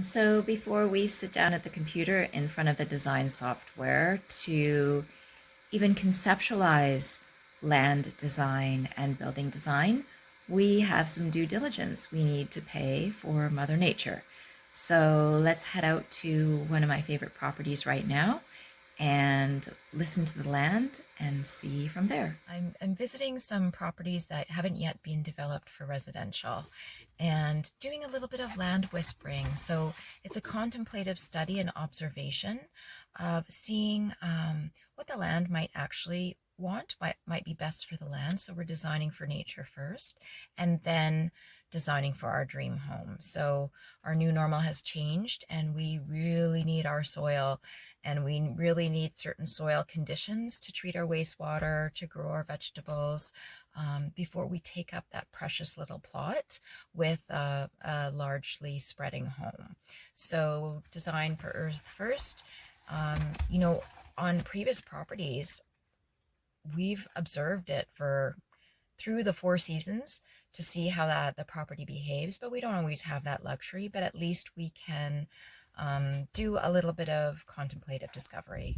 So before we sit down at the computer in front of the design software to even conceptualize land design and building design, we have some due diligence we need to pay for Mother Nature. So let's head out to one of my favorite properties right now and listen to the land and see from there. I'm visiting some properties that haven't yet been developed for residential and doing a little bit of land whispering. So it's a contemplative study and observation of seeing what the land might actually want, might be best for the land. So we're designing for nature first and then designing for our dream home. So our new normal has changed and we really need our soil, and we really need certain soil conditions to treat our wastewater, to grow our vegetables, before we take up that precious little plot with a largely spreading home. So design for earth first. On previous properties, we've observed it through the 4 seasons to see how the property behaves, but we don't always have that luxury, but at least we can do a little bit of contemplative discovery.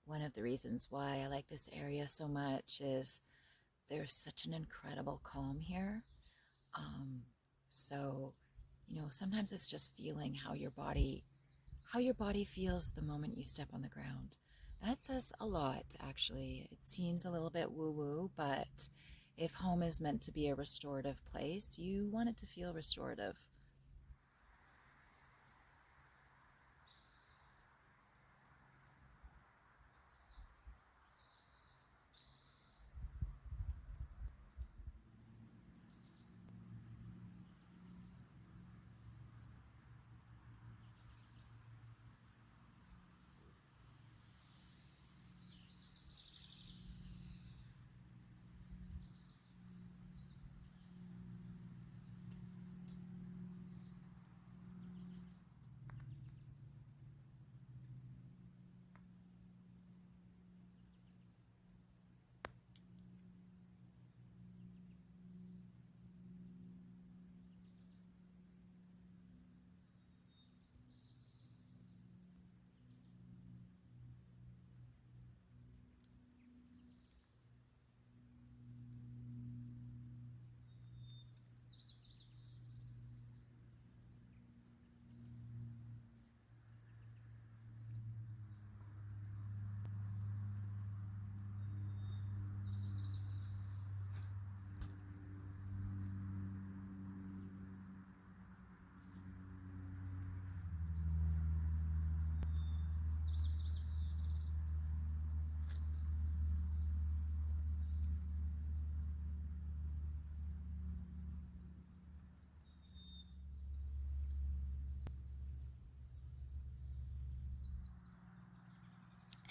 One of the reasons why I like this area so much is there's such an incredible calm here. Um, so, sometimes it's just feeling how your body feels the moment you step on the ground. That says a lot, actually. It seems a little bit woo-woo, but if home is meant to be a restorative place, you want it to feel restorative.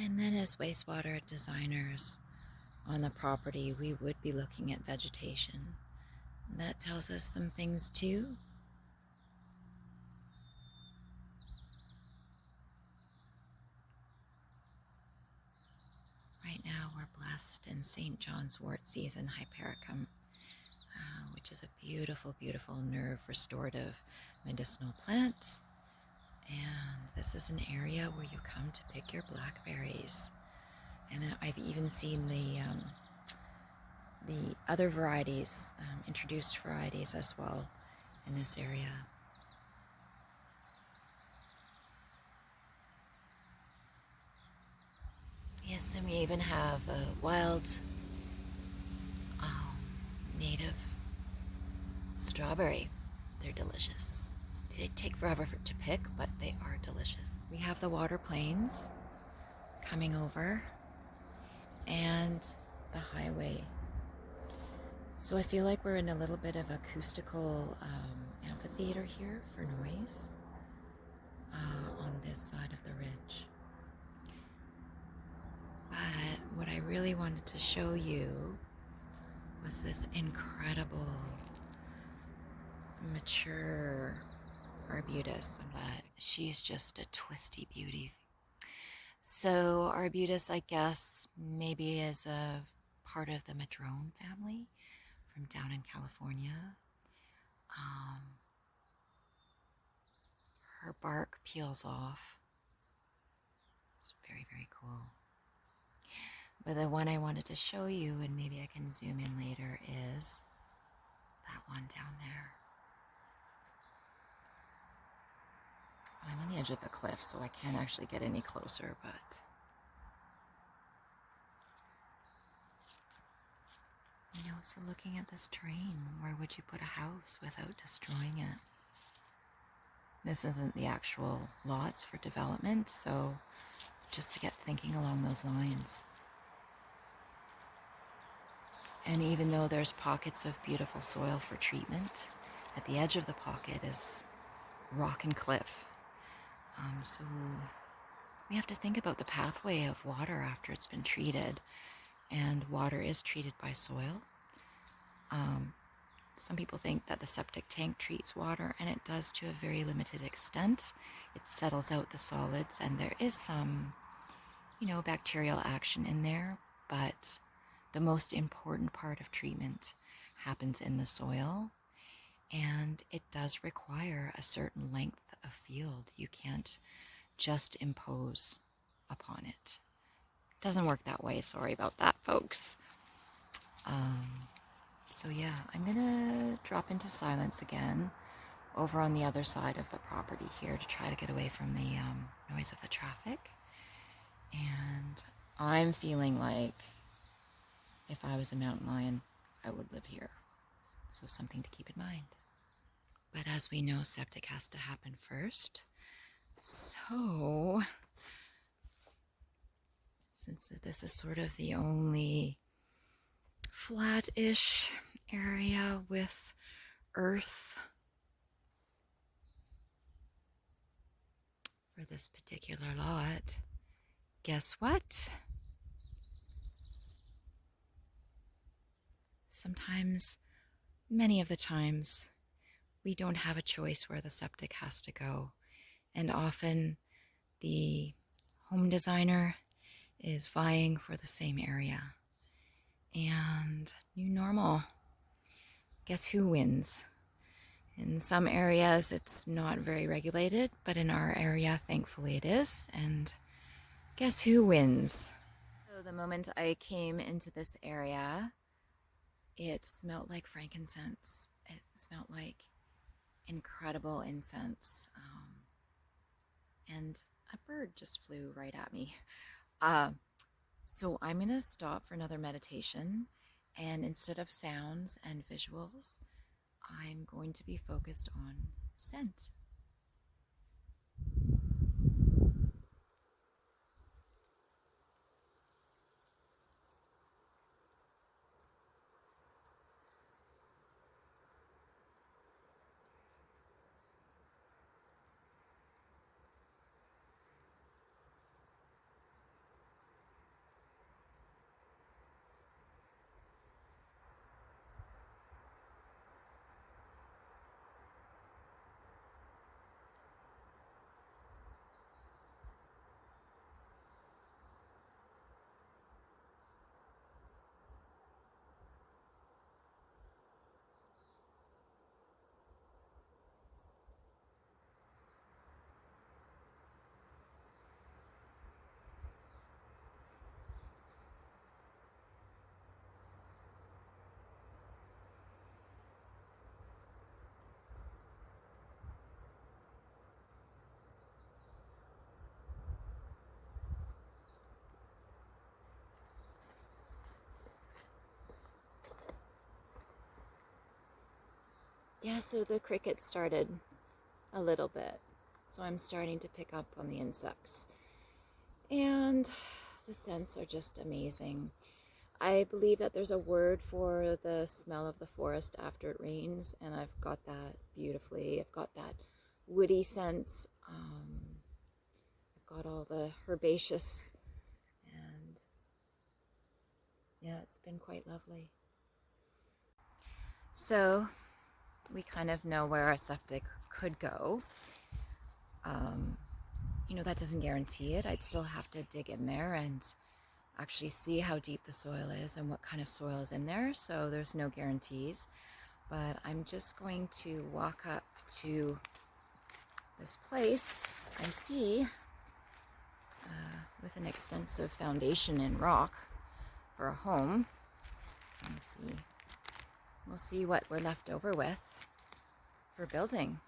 And then as wastewater designers on the property, we would be looking at vegetation. And that tells us some things too. Right now we're blessed in St. John's wort season, Hypericum, which is a beautiful, beautiful nerve restorative medicinal plant. And this is an area where you come to pick your blackberries. And I've even seen the other varieties, introduced varieties as well in this area. Yes, and we even have a wild native strawberry. They're delicious. They take forever to pick, but they are delicious. We have the water planes coming over and the highway. So I feel like we're in a little bit of acoustical amphitheater theater here for noise on this side of the ridge. But what I really wanted to show you was this incredible, mature arbutus. But she's just a twisty beauty. So arbutus, I guess, maybe is a part of the madrone family from down in California. Her bark peels off. It's very, very cool. But the one I wanted to show you, and maybe I can zoom in later, is that one down there. I'm on the edge of the cliff, so I can't actually get any closer, but you know, so looking at this terrain, where would you put a house without destroying it? This isn't the actual lots for development, so just to get thinking along those lines. And even though there's pockets of beautiful soil for treatment, at the edge of the pocket is rock and cliff. So we have to think about the pathway of water after it's been treated, and water is treated by soil. Some people think that the septic tank treats water, and it does to a very limited extent. It settles out the solids, and there is some, you know, bacterial action in there, but the most important part of treatment happens in the soil, and it does require a certain length of field. You can't just impose upon it. It doesn't work that way. Sorry about that, folks. So yeah, I'm gonna drop into silence again over on the other side of the property here to try to get away from the noise of the traffic. And I'm feeling like if I was a mountain lion, I would live here. So something to keep in mind. But as we know, septic has to happen first. So since this is sort of the only flat-ish area with earth for this particular lot, guess what? Sometimes, many of the times, we don't have a choice where the septic has to go. And often the home designer is vying for the same area. And new normal. Guess who wins? In some areas it's not very regulated, but in our area, thankfully it is. And guess who wins? So the moment I came into this area, it smelled like frankincense. It smelled like incredible incense. And a bird just flew right at me. So I'm going to stop for another meditation, and instead of sounds and visuals, I'm going to be focused on scent. Yeah, so the crickets started a little bit. So I'm starting to pick up on the insects. And the scents are just amazing. I believe that there's a word for the smell of the forest after it rains, and I've got that beautifully. I've got that woody scent. I've got all the herbaceous, and yeah, it's been quite lovely. So we kind of know where our septic could go. You know, that doesn't guarantee it. I'd still have to dig in there and actually see how deep the soil is and what kind of soil is in there. So there's no guarantees. But I'm just going to walk up to this place I see with an extensive foundation in rock for a home. Let's see. We'll see what we're left over with for building.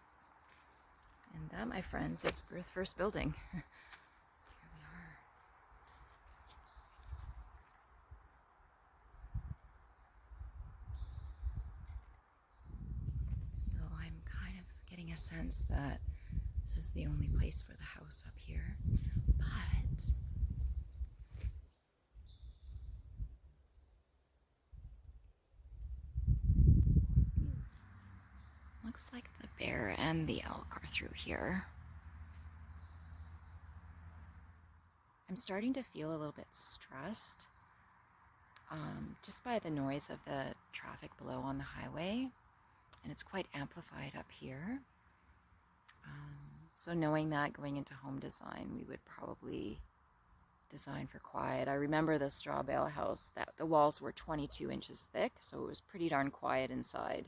And that, my friends, is Earth First Building. Here we are. So I'm kind of getting a sense that this is the only place for the house up here. But looks like the bear and the elk are through here. I'm starting to feel a little bit stressed just by the noise of the traffic below on the highway, and it's quite amplified up here. So knowing that going into home design, we would probably design for quiet. I remember the straw bale house, that the walls were 22 inches thick, so it was pretty darn quiet inside.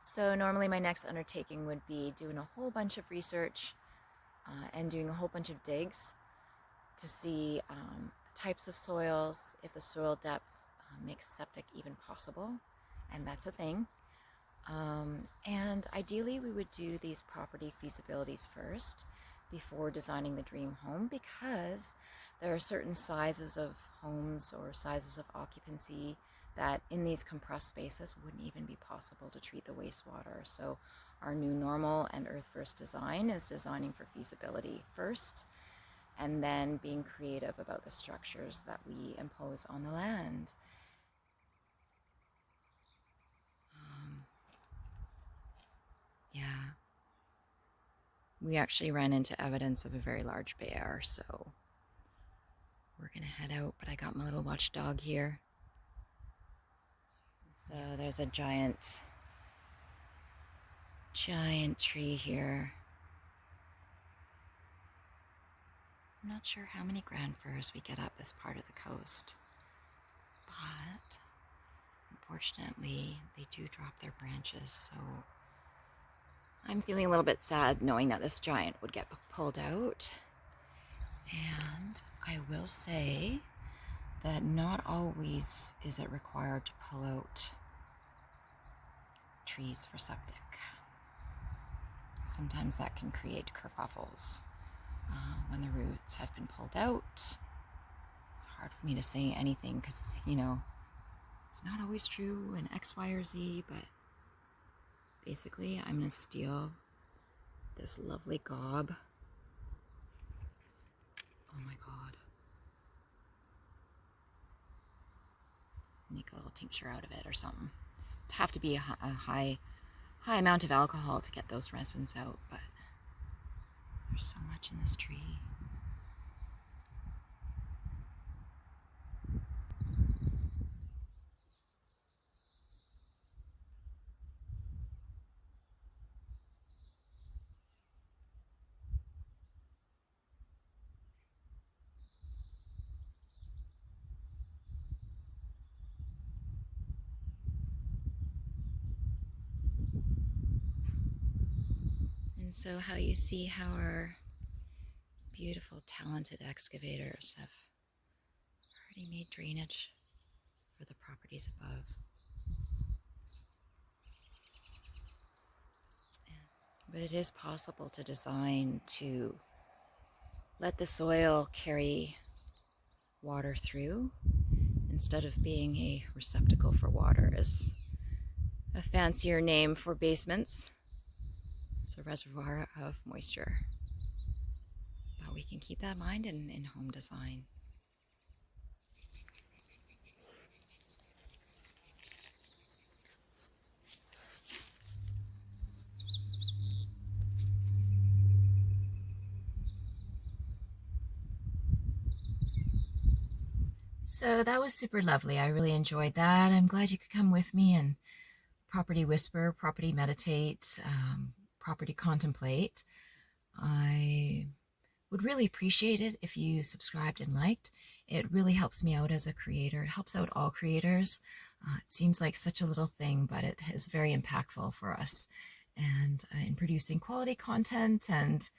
So normally my next undertaking would be doing a whole bunch of research and doing a whole bunch of digs to see the types of soils, if the soil depth makes septic even possible, and that's a thing. And ideally we would do these property feasibilities first before designing the dream home, because there are certain sizes of homes or sizes of occupancy that in these compressed spaces wouldn't even be possible to treat the wastewater. So our new normal and Earth First design is designing for feasibility first, and then being creative about the structures that we impose on the land. Yeah. We actually ran into evidence of a very large bear, so we're gonna head out, but I got my little watchdog here. So there's a giant tree here. I'm not sure how many grand firs we get up this part of the coast, but unfortunately they do drop their branches, so I'm feeling a little bit sad knowing that this giant would get pulled out. And I will say that not always is it required to pull out trees for septic. Sometimes that can create kerfuffles when the roots have been pulled out. It's hard for me to say anything because, you know, it's not always true in X, Y, or Z, but basically I'm going to steal this lovely gob. Oh my God. Make a little tincture out of it or something. It'd have to be a high amount of alcohol to get those resins out, but there's so much in this tree. And so how you see how our beautiful, talented excavators have already made drainage for the properties above. But it is possible to design to let the soil carry water through instead of being a receptacle for water, is a fancier name for basements. It's a reservoir of moisture. But we can keep that in mind in home design. So that was super lovely. I really enjoyed that. I'm glad you could come with me and property whisper, property meditate, property contemplate. I would really appreciate it if you subscribed and liked. It really helps me out as a creator. It helps out all creators. It seems like such a little thing, but it is very impactful for us. And in producing quality content and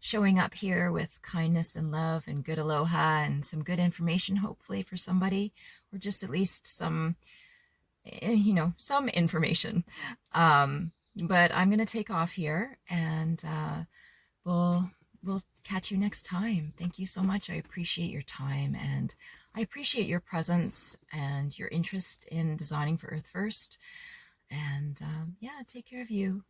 showing up here with kindness and love and good aloha and some good information, hopefully for somebody, or just at least some, some information. But I'm going to take off here, and we'll catch you next time. Thank you so much. I appreciate your time, and I appreciate your presence and your interest in designing for Earth First. And yeah, take care of you.